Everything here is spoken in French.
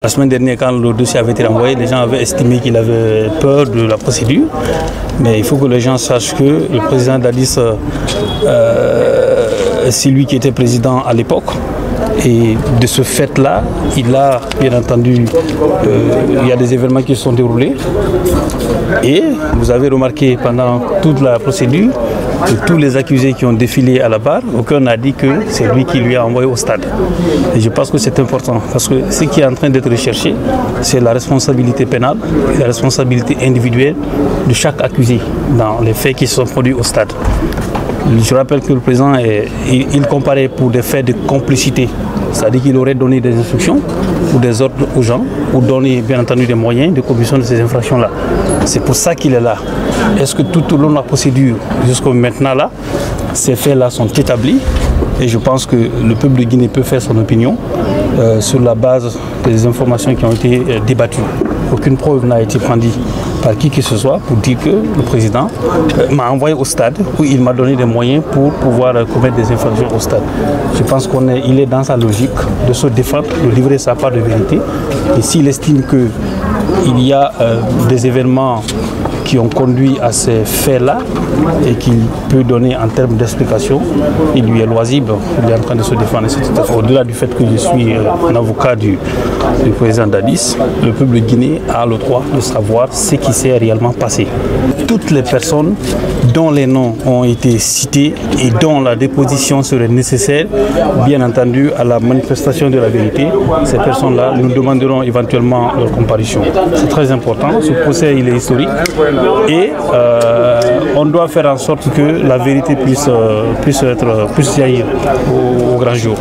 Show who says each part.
Speaker 1: La semaine dernière, quand le dossier avait été renvoyé, les gens avaient estimé qu'il avait peur de la procédure. Mais il faut que les gens sachent que le président Dadis, c'est lui qui était président à l'époque. Et de ce fait-là, il a, bien entendu, il y a des événements qui se sont déroulés. Et vous avez remarqué pendant toute la procédure que tous les accusés qui ont défilé à la barre, aucun n'a dit que c'est lui qui lui a envoyé au stade. Et je pense que c'est important parce que ce qui est en train d'être recherché, c'est la responsabilité pénale et la responsabilité individuelle de chaque accusé dans les faits qui se sont produits au stade. Je rappelle que le président, il comparait pour des faits de complicité, c'est-à-dire qu'il aurait donné des instructions ou des ordres aux gens, ou donné bien entendu des moyens de commission de ces infractions-là. C'est pour ça qu'il est là. Est-ce que tout au long de la procédure, jusqu'à maintenant là, ces faits-là sont établis? Et je pense que le peuple de Guinée peut faire son opinion sur la base des informations qui ont été débattues. Aucune preuve n'a été brandie par qui que ce soit pour dire que le président m'a envoyé au stade où il m'a donné des moyens pour pouvoir commettre des infractions au stade. Je pense qu'il est dans sa logique de se défendre, de livrer sa part de vérité. Et s'il estime qu'il y a des événements qui ont conduit à ces faits-là et qu'il peut donner en termes d'explication, il lui est loisible, il est en train de se défendre. Au-delà du fait que je suis un avocat du président Dadis, le peuple de Guinée a le droit de savoir ce qui s'est réellement passé. Toutes les personnes dont les noms ont été cités et dont la déposition serait nécessaire, bien entendu, à la manifestation de la vérité, ces personnes-là, nous demanderons éventuellement leur comparution. C'est très important, ce procès il est historique et on doit faire en sorte que la vérité puisse jaillir au grand jour.